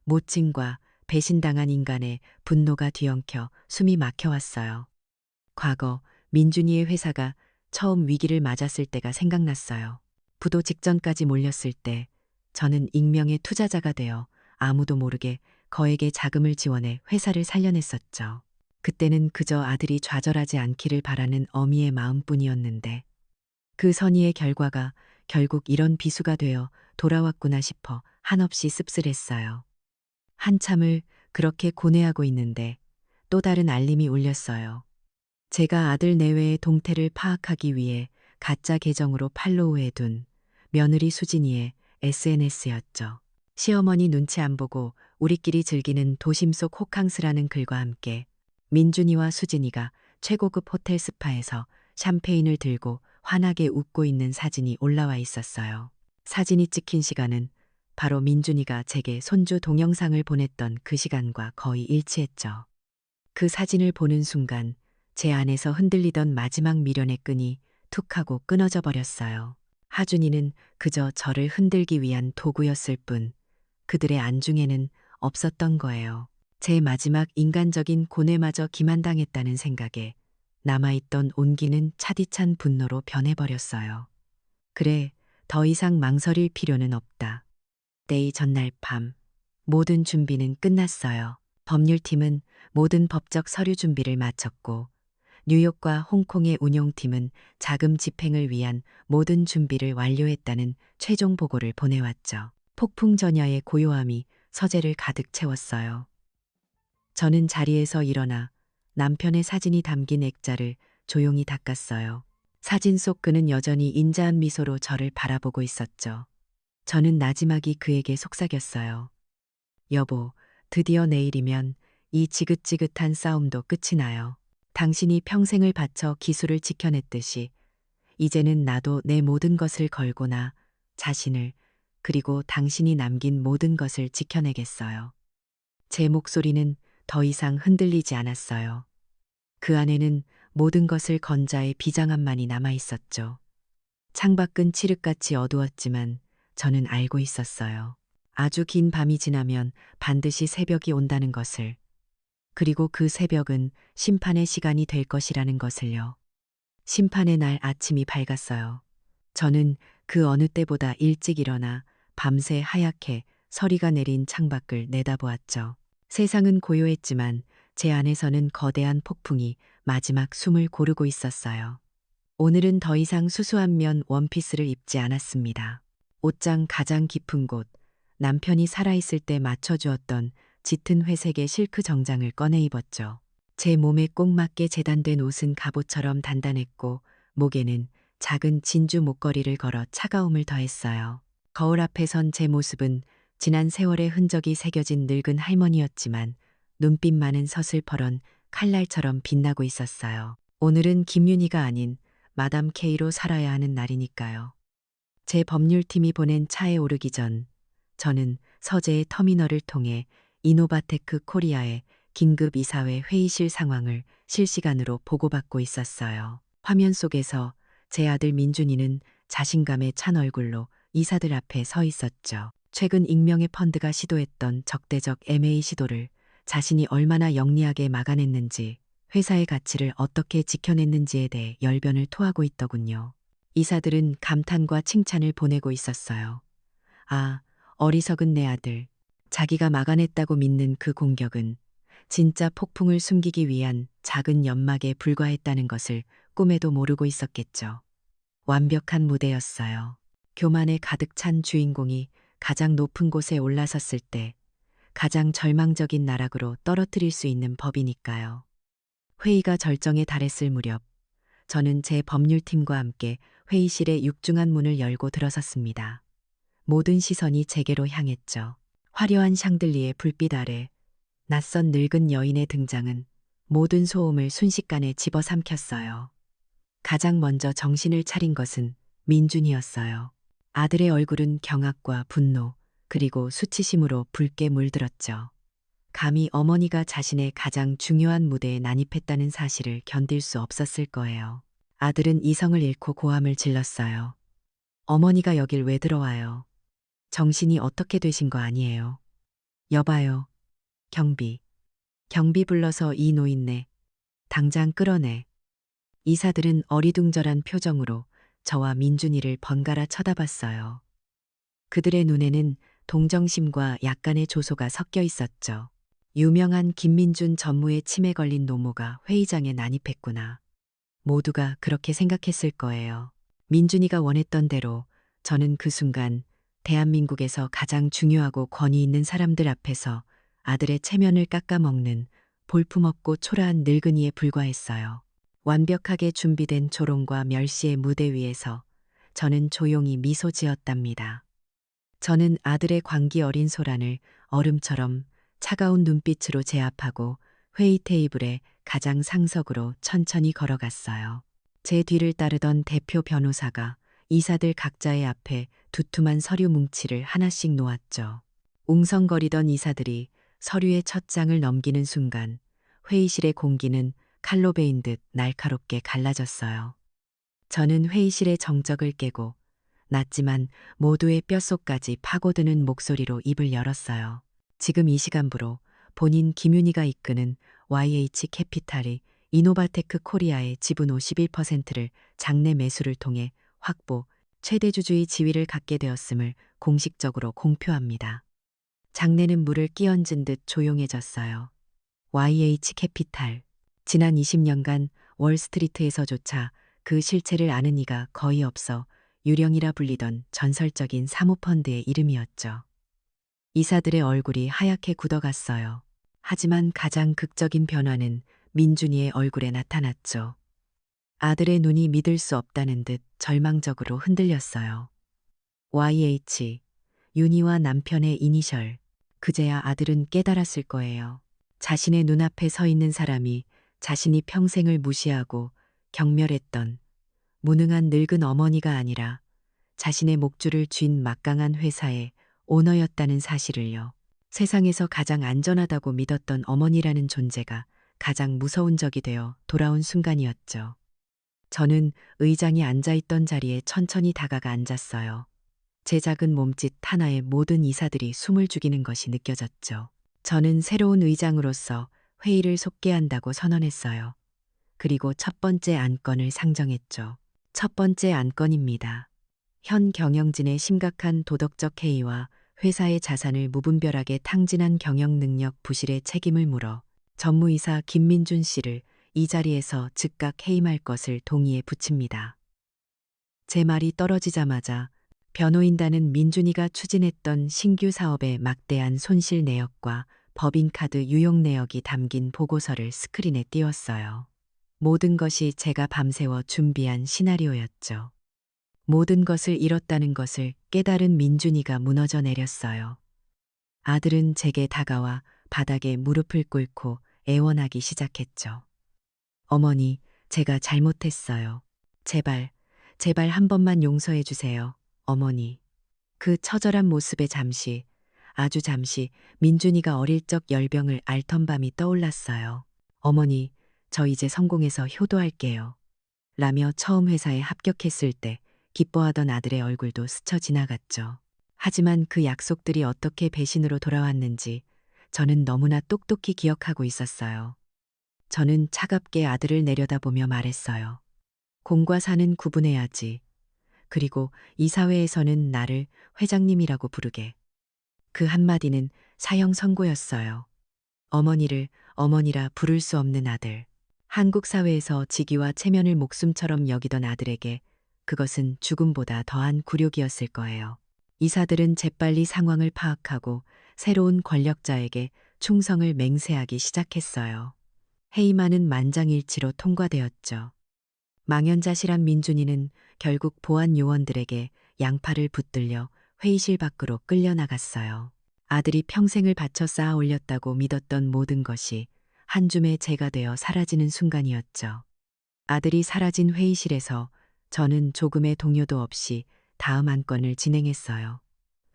모친과 배신당한 인간의 분노가 뒤엉켜 숨이 막혀왔어요. 과거 민준이의 회사가 처음 위기를 맞았을 때가 생각났어요. 부도 직전까지 몰렸을 때 저는 익명의 투자자가 되어 아무도 모르게 거액의 자금을 지원해 회사를 살려냈었죠. 그때는 그저 아들이 좌절하지 않기를 바라는 어미의 마음뿐이었는데 그 선의의 결과가 결국 이런 비수가 되어 돌아왔구나 싶어 한없이 씁쓸했어요. 한참을 그렇게 고뇌하고 있는데 또 다른 알림이 울렸어요. 제가 아들 내외의 동태를 파악하기 위해 가짜 계정으로 팔로우해둔 며느리 수진이의 SNS였죠. 시어머니 눈치 안 보고 우리끼리 즐기는 도심 속 호캉스라는 글과 함께 민준이와 수진이가 최고급 호텔 스파에서 샴페인을 들고 환하게 웃고 있는 사진이 올라와 있었어요. 사진이 찍힌 시간은 바로 민준이가 제게 손주 동영상을 보냈던 그 시간과 거의 일치했죠. 그 사진을 보는 순간 제 안에서 흔들리던 마지막 미련의 끈이 툭 하고 끊어져 버렸어요. 하준이는 그저 저를 흔들기 위한 도구였을 뿐 그들의 안중에는 없었던 거예요. 제 마지막 인간적인 고뇌마저 기만당했다는 생각에 남아있던 온기는 차디찬 분노로 변해버렸어요. 그래, 더 이상 망설일 필요는 없다. 때이 전날 밤, 모든 준비는 끝났어요. 법률팀은 모든 법적 서류 준비를 마쳤고 뉴욕과 홍콩의 운용팀은 자금 집행을 위한 모든 준비를 완료했다는 최종 보고를 보내왔죠. 폭풍 전야의 고요함이 서재를 가득 채웠어요. 저는 자리에서 일어나 남편의 사진이 담긴 액자를 조용히 닦았어요. 사진 속 그는 여전히 인자한 미소로 저를 바라보고 있었죠. 저는 나지막이 그에게 속삭였어요. 여보, 드디어 내일이면 이 지긋지긋한 싸움도 끝이 나요. 당신이 평생을 바쳐 기술을 지켜냈듯이 이제는 나도 내 모든 것을 걸고 나 자신을 그리고 당신이 남긴 모든 것을 지켜내겠어요. 제 목소리는 더 이상 흔들리지 않았어요. 그 안에는 모든 것을 건자의 비장함만이 남아 있었죠. 창밖은 칠흑같이 어두웠지만 저는 알고 있었어요. 아주 긴 밤이 지나면 반드시 새벽이 온다는 것을. 그리고 그 새벽은 심판의 시간이 될 것이라는 것을요. 심판의 날 아침이 밝았어요. 저는 그 어느 때보다 일찍 일어나 밤새 하얗게 서리가 내린 창밖을 내다보았죠. 세상은 고요했지만 제 안에서는 거대한 폭풍이 마지막 숨을 고르고 있었어요. 오늘은 더 이상 수수한 면 원피스를 입지 않았습니다. 옷장 가장 깊은 곳, 남편이 살아있을 때 맞춰주었던 짙은 회색의 실크 정장을 꺼내 입었죠. 제 몸에 꼭 맞게 재단된 옷은 갑옷처럼 단단했고 목에는 작은 진주 목걸이를 걸어 차가움을 더했어요. 거울 앞에 선 제 모습은 지난 세월의 흔적이 새겨진 늙은 할머니였지만 눈빛만은 서슬퍼런 칼날처럼 빛나고 있었어요. 오늘은 김윤희가 아닌 마담 K로 살아야 하는 날이니까요. 제 법률팀이 보낸 차에 오르기 전 저는 서재의 터미널을 통해 이노바테크 코리아의 긴급 이사회 회의실 상황을 실시간으로 보고받고 있었어요. 화면 속에서 제 아들 민준이는 자신감에 찬 얼굴로 이사들 앞에 서 있었죠. 최근 익명의 펀드가 시도했던 적대적 M&A 시도를 자신이 얼마나 영리하게 막아냈는지, 회사의 가치를 어떻게 지켜냈는지에 대해 열변을 토하고 있더군요. 이사들은 감탄과 칭찬을 보내고 있었어요. 아, 어리석은 내 아들. 자기가 막아냈다고 믿는 그 공격은 진짜 폭풍을 숨기기 위한 작은 연막에 불과했다는 것을 꿈에도 모르고 있었겠죠. 완벽한 무대였어요. 교만에 가득 찬 주인공이 가장 높은 곳에 올라섰을 때 가장 절망적인 나락으로 떨어뜨릴 수 있는 법이니까요. 회의가 절정에 달했을 무렵 저는 제 법률팀과 함께 회의실의 육중한 문을 열고 들어섰습니다. 모든 시선이 제게로 향했죠. 화려한 샹들리의 불빛 아래 낯선 늙은 여인의 등장은 모든 소음을 순식간에 집어삼켰어요. 가장 먼저 정신을 차린 것은 민준이었어요. 아들의 얼굴은 경악과 분노 그리고 수치심으로 붉게 물들었죠. 감히 어머니가 자신의 가장 중요한 무대에 난입했다는 사실을 견딜 수 없었을 거예요. 아들은 이성을 잃고 고함을 질렀어요. 어머니가 여길 왜 들어와요? 정신이 어떻게 되신 거 아니에요? 여봐요. 경비. 경비 불러서 이 노인네. 당장 끌어내. 이사들은 어리둥절한 표정으로 저와 민준이를 번갈아 쳐다봤어요. 그들의 눈에는 동정심과 약간의 조소가 섞여 있었죠. 유명한 김민준 전무의 침에 걸린 노모가 회의장에 난입했구나. 모두가 그렇게 생각했을 거예요. 민준이가 원했던 대로 저는 그 순간 대한민국에서 가장 중요하고 권위 있는 사람들 앞에서 아들의 체면을 깎아먹는 볼품없고 초라한 늙은이에 불과했어요. 완벽하게 준비된 조롱과 멸시의 무대 위에서 저는 조용히 미소 지었답니다. 저는 아들의 광기 어린 소란을 얼음처럼 차가운 눈빛으로 제압하고 회의 테이블의 가장 상석으로 천천히 걸어갔어요. 제 뒤를 따르던 대표 변호사가 이사들 각자의 앞에 두툼한 서류 뭉치를 하나씩 놓았죠. 웅성거리던 이사들이 서류의 첫 장을 넘기는 순간 회의실의 공기는 칼로 베인 듯 날카롭게 갈라졌어요. 저는 회의실의 정적을 깨고 낮지만 모두의 뼛속까지 파고드는 목소리로 입을 열었어요. 지금 이 시간부로 본인 김윤희가 이끄는 YH 캐피탈이 이노바테크 코리아의 지분 51%를 장내 매수를 통해 확보, 최대주주의 지위를 갖게 되었음을 공식적으로 공표합니다. 장내는 물을 끼얹은 듯 조용해졌어요. YH 캐피탈. 지난 20년간 월스트리트에서조차 그 실체를 아는 이가 거의 없어 유령이라 불리던 전설적인 사모펀드의 이름이었죠. 이사들의 얼굴이 하얗게 굳어갔어요. 하지만 가장 극적인 변화는 민준이의 얼굴에 나타났죠. 아들의 눈이 믿을 수 없다는 듯 절망적으로 흔들렸어요. YH, 윤희와 남편의 이니셜. 그제야 아들은 깨달았을 거예요. 자신의 눈앞에 서 있는 사람이 자신이 평생을 무시하고 경멸했던 무능한 늙은 어머니가 아니라 자신의 목줄을 쥔 막강한 회사의 오너였다는 사실을요. 세상에서 가장 안전하다고 믿었던 어머니라는 존재가 가장 무서운 적이 되어 돌아온 순간이었죠. 저는 의장이 앉아있던 자리에 천천히 다가가 앉았어요. 제 작은 몸짓 하나에 모든 이사들이 숨을 죽이는 것이 느껴졌죠. 저는 새로운 의장으로서 회의를 속개한다고 선언했어요. 그리고 첫 번째 안건을 상정했죠. 첫 번째 안건입니다. 현 경영진의 심각한 도덕적 해이와 회사의 자산을 무분별하게 탕진한 경영 능력 부실의 책임을 물어 전무이사 김민준 씨를 이 자리에서 즉각 해임할 것을 동의에 붙입니다. 제 말이 떨어지자마자 변호인단은 민준이가 추진했던 신규 사업의 막대한 손실 내역과 법인카드 유용 내역이 담긴 보고서를 스크린에 띄웠어요. 모든 것이 제가 밤새워 준비한 시나리오였죠. 모든 것을 잃었다는 것을 깨달은 민준이가 무너져 내렸어요. 아들은 제게 다가와 바닥에 무릎을 꿇고 애원하기 시작했죠. 어머니, 제가 잘못했어요. 제발, 제발 한 번만 용서해 주세요. 어머니. 그 처절한 모습에 잠시, 아주 잠시 민준이가 어릴 적 열병을 앓던 밤이 떠올랐어요. 어머니, 저 이제 성공해서 효도할게요. 라며 처음 회사에 합격했을 때 기뻐하던 아들의 얼굴도 스쳐 지나갔죠. 하지만 그 약속들이 어떻게 배신으로 돌아왔는지 저는 너무나 똑똑히 기억하고 있었어요. 저는 차갑게 아들을 내려다보며 말했어요. 공과 사는 구분해야지. 그리고 이사회에서는 나를 회장님이라고 부르게. 그 한마디는 사형 선고였어요. 어머니를 어머니라 부를 수 없는 아들. 한국 사회에서 직위와 체면을 목숨처럼 여기던 아들에게 그것은 죽음보다 더한 굴욕이었을 거예요. 이사들은 재빨리 상황을 파악하고 새로운 권력자에게 충성을 맹세하기 시작했어요. 회의만은 만장일치로 통과되었죠. 망연자실한 민준이는 결국 보안 요원들에게 양팔을 붙들려 회의실 밖으로 끌려나갔어요. 아들이 평생을 바쳐 쌓아 올렸다고 믿었던 모든 것이 한 줌의 재가 되어 사라지는 순간이었죠. 아들이 사라진 회의실에서 저는 조금의 동요도 없이 다음 안건을 진행했어요.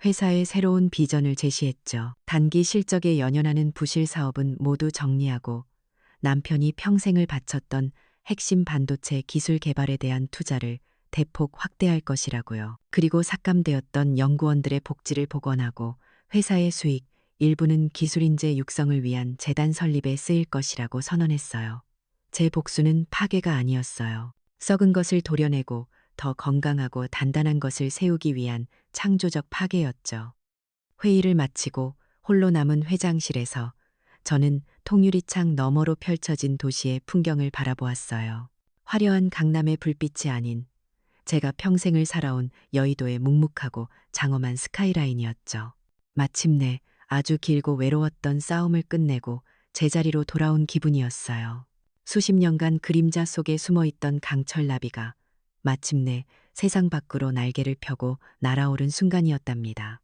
회사의 새로운 비전을 제시했죠. 단기 실적에 연연하는 부실 사업은 모두 정리하고 남편이 평생을 바쳤던 핵심 반도체 기술 개발에 대한 투자를 대폭 확대할 것이라고요. 그리고 삭감되었던 연구원들의 복지를 복원하고 회사의 수익 일부는 기술인재 육성을 위한 재단 설립에 쓰일 것이라고 선언했어요. 제 복수는 파괴가 아니었어요. 썩은 것을 도려내고 더 건강하고 단단한 것을 세우기 위한 창조적 파괴였죠. 회의를 마치고 홀로 남은 회장실에서 저는 통유리창 너머로 펼쳐진 도시의 풍경을 바라보았어요. 화려한 강남의 불빛이 아닌 제가 평생을 살아온 여의도의 묵묵하고 장엄한 스카이라인이었죠. 마침내 아주 길고 외로웠던 싸움을 끝내고 제자리로 돌아온 기분이었어요. 수십 년간 그림자 속에 숨어있던 강철 나비가 마침내 세상 밖으로 날개를 펴고 날아오른 순간이었답니다.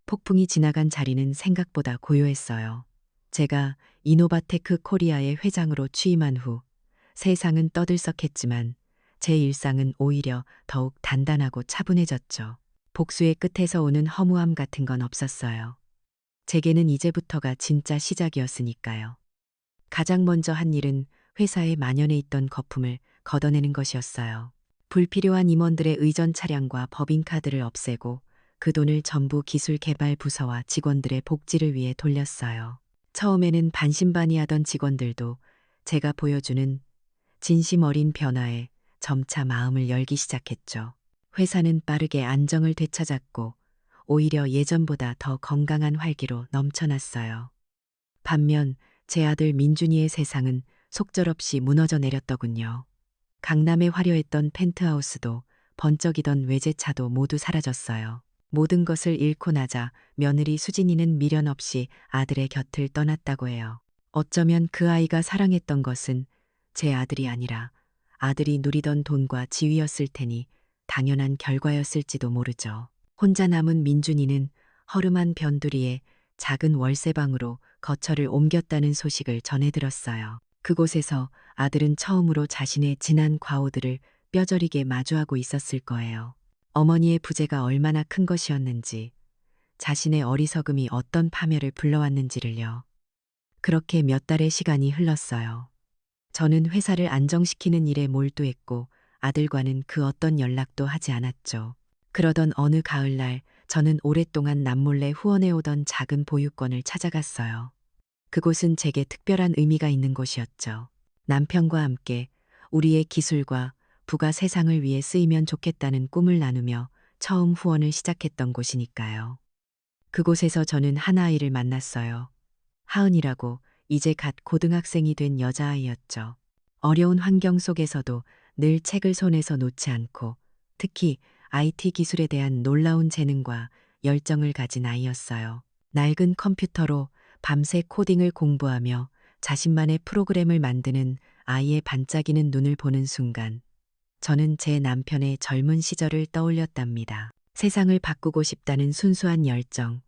폭풍이 지나간 자리는 생각보다 고요했어요. 제가 이노바테크 코리아의 회장으로 취임한 후 세상은 떠들썩했지만 제 일상은 오히려 더욱 단단하고 차분해졌죠. 복수의 끝에서 오는 허무함 같은 건 없었어요. 제게는 이제부터가 진짜 시작이었으니까요. 가장 먼저 한 일은 회사에 만연해 있던 거품을 걷어내는 것이었어요. 불필요한 임원들의 의전 차량과 법인카드를 없애고 그 돈을 전부 기술 개발 부서와 직원들의 복지를 위해 돌렸어요. 처음에는 반신반의하던 직원들도 제가 보여주는 진심 어린 변화에 점차 마음을 열기 시작했죠. 회사는 빠르게 안정을 되찾았고 오히려 예전보다 더 건강한 활기로 넘쳐났어요. 반면 제 아들 민준이의 세상은 속절없이 무너져 내렸더군요. 강남에 화려했던 펜트하우스도 번쩍이던 외제차도 모두 사라졌어요. 모든 것을 잃고 나자 며느리 수진이는 미련 없이 아들의 곁을 떠났다고 해요. 어쩌면 그 아이가 사랑했던 것은 제 아들이 아니라 아들이 누리던 돈과 지위였을 테니 당연한 결과였을지도 모르죠. 혼자 남은 민준이는 허름한 변두리에 작은 월세방으로 거처를 옮겼다는 소식을 전해 들었어요. 그곳에서 아들은 처음으로 자신의 지난 과오들을 뼈저리게 마주하고 있었을 거예요. 어머니의 부재가 얼마나 큰 것이었는지, 자신의 어리석음이 어떤 파멸을 불러왔는지를요. 그렇게 몇 달의 시간이 흘렀어요. 저는 회사를 안정시키는 일에 몰두했고 아들과는 그 어떤 연락도 하지 않았죠. 그러던 어느 가을날 저는 오랫동안 남몰래 후원해오던 작은 보육원을 찾아갔어요. 그곳은 제게 특별한 의미가 있는 곳이었죠. 남편과 함께 우리의 기술과 부가 세상을 위해 쓰이면 좋겠다는 꿈을 나누며 처음 후원을 시작했던 곳이니까요. 그곳에서 저는 한 아이를 만났어요. 하은이라고 이제 갓 고등학생이 된 여자아이였죠. 어려운 환경 속에서도 늘 책을 손에서 놓지 않고 특히 IT 기술에 대한 놀라운 재능과 열정을 가진 아이였어요. 낡은 컴퓨터로 밤새 코딩을 공부하며 자신만의 프로그램을 만드는 아이의 반짝이는 눈을 보는 순간 저는 제 남편의 젊은 시절을 떠올렸답니다. 세상을 바꾸고 싶다는 순수한 열정,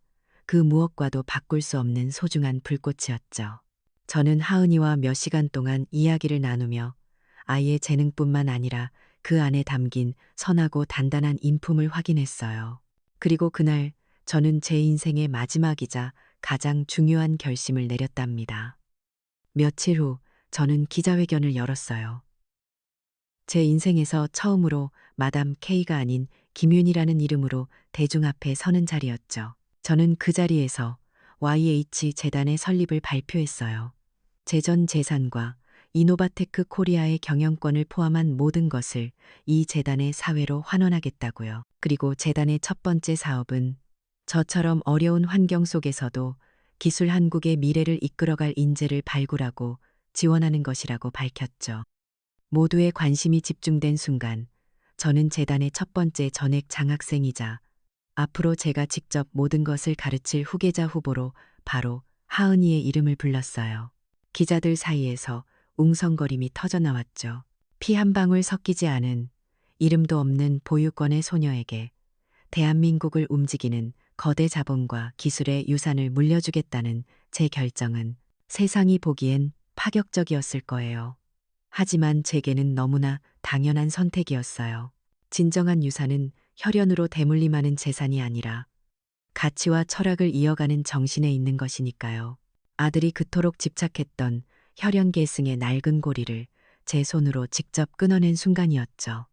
그 무엇과도 바꿀 수 없는 소중한 불꽃이었죠. 저는 하은이와 몇 시간 동안 이야기를 나누며 아이의 재능뿐만 아니라 그 안에 담긴 선하고 단단한 인품을 확인했어요. 그리고 그날 저는 제 인생의 마지막이자 가장 중요한 결심을 내렸답니다. 며칠 후 저는 기자회견을 열었어요. 제 인생에서 처음으로 마담 K가 아닌 김윤이라는 이름으로 대중 앞에 서는 자리였죠. 저는 그 자리에서 YH 재단의 설립을 발표했어요. 제 전 재산과 이노바테크 코리아의 경영권을 포함한 모든 것을 이 재단의 사회로 환원하겠다고요. 그리고 재단의 첫 번째 사업은 저처럼 어려운 환경 속에서도 기술 한국의 미래를 이끌어갈 인재를 발굴하고 지원하는 것이라고 밝혔죠. 모두의 관심이 집중된 순간 저는 재단의 첫 번째 전액 장학생이자 앞으로 제가 직접 모든 것을 가르칠 후계자 후보로 바로 하은이의 이름을 불렀어요. 기자들 사이에서 웅성거림이 터져나왔죠. 피 한 방울 섞이지 않은 이름도 없는 보육원의 소녀에게 대한민국을 움직이는 거대 자본과 기술의 유산을 물려주겠다는 제 결정은 세상이 보기엔 파격적이었을 거예요. 하지만 제게는 너무나 당연한 선택이었어요. 진정한 유산은 혈연으로 대물림하는 재산이 아니라 가치와 철학을 이어가는 정신에 있는 것이니까요. 아들이 그토록 집착했던 혈연 계승의 낡은 고리를 제 손으로 직접 끊어낸 순간이었죠.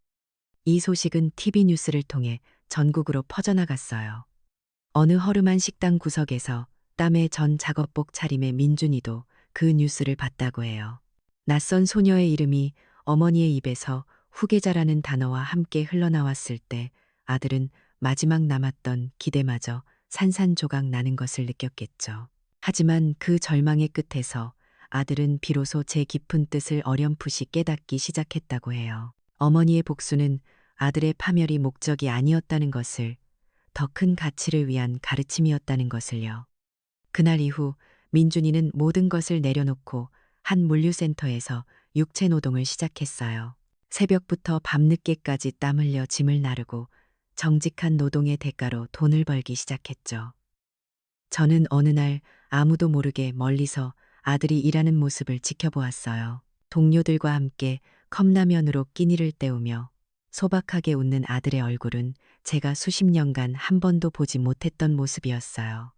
이 소식은 TV 뉴스를 통해 전국으로 퍼져나갔어요. 어느 허름한 식당 구석에서 땀에 전 작업복 차림의 민준이도 그 뉴스를 봤다고 해요. 낯선 소녀의 이름이 어머니의 입에서 후계자라는 단어와 함께 흘러나왔을 때 아들은 마지막 남았던 기대마저 산산조각 나는 것을 느꼈겠죠. 하지만 그 절망의 끝에서 아들은 비로소 제 깊은 뜻을 어렴풋이 깨닫기 시작했다고 해요. 어머니의 복수는 아들의 파멸이 목적이 아니었다는 것을, 더 큰 가치를 위한 가르침이었다는 것을요. 그날 이후 민준이는 모든 것을 내려놓고 한 물류센터에서 육체 노동을 시작했어요. 새벽부터 밤늦게까지 땀 흘려 짐을 나르고 정직한 노동의 대가로 돈을 벌기 시작했죠. 저는 어느 날 아무도 모르게 멀리서 아들이 일하는 모습을 지켜보았어요. 동료들과 함께 컵라면으로 끼니를 때우며 소박하게 웃는 아들의 얼굴은 제가 수십 년간 한 번도 보지 못했던 모습이었어요.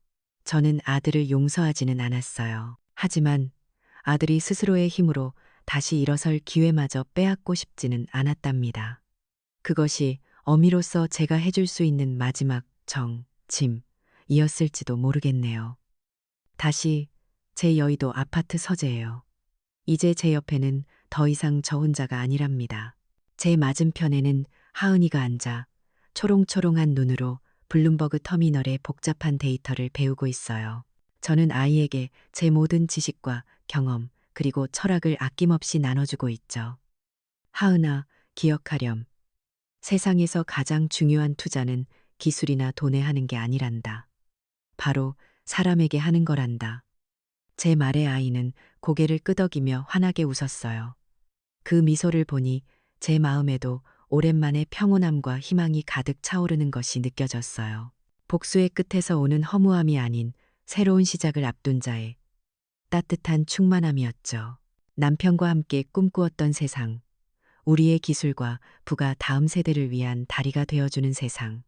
저는 아들을 용서하지는 않았어요. 하지만 아들이 스스로의 힘으로 다시 일어설 기회마저 빼앗고 싶지는 않았답니다. 그것이 어미로서 제가 해줄 수 있는 마지막 짐이었을지도 모르겠네요. 다시 제 여의도 아파트 서재예요. 이제 제 옆에는 더 이상 저 혼자가 아니랍니다. 제 맞은편에는 하은이가 앉아 초롱초롱한 눈으로 블룸버그 터미널의 복잡한 데이터를 배우고 있어요. 저는 아이에게 제 모든 지식과 경험, 그리고 철학을 아낌없이 나눠주고 있죠. 하은아, 기억하렴. 세상에서 가장 중요한 투자는 기술이나 돈에 하는 게 아니란다. 바로 사람에게 하는 거란다. 제 말에 아이는 고개를 끄덕이며 환하게 웃었어요. 그 미소를 보니 제 마음에도 오랜만에 평온함과 희망이 가득 차오르는 것이 느껴졌어요. 복수의 끝에서 오는 허무함이 아닌 새로운 시작을 앞둔 자의 따뜻한 충만함이었죠. 남편과 함께 꿈꾸었던 세상, 우리의 기술과 부가 다음 세대를 위한 다리가 되어주는 세상.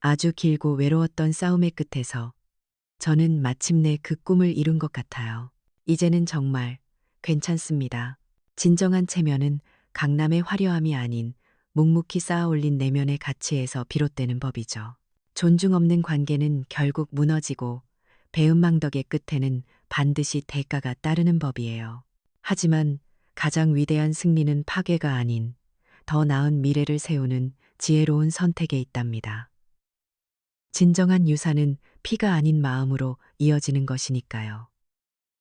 아주 길고 외로웠던 싸움의 끝에서 저는 마침내 그 꿈을 이룬 것 같아요. 이제는 정말 괜찮습니다. 진정한 체면은 강남의 화려함이 아닌 묵묵히 쌓아 올린 내면의 가치에서 비롯되는 법이죠. 존중 없는 관계는 결국 무너지고 배은망덕의 끝에는 반드시 대가가 따르는 법이에요. 하지만 가장 위대한 승리는 파괴가 아닌 더 나은 미래를 세우는 지혜로운 선택에 있답니다. 진정한 유산은 피가 아닌 마음으로 이어지는 것이니까요.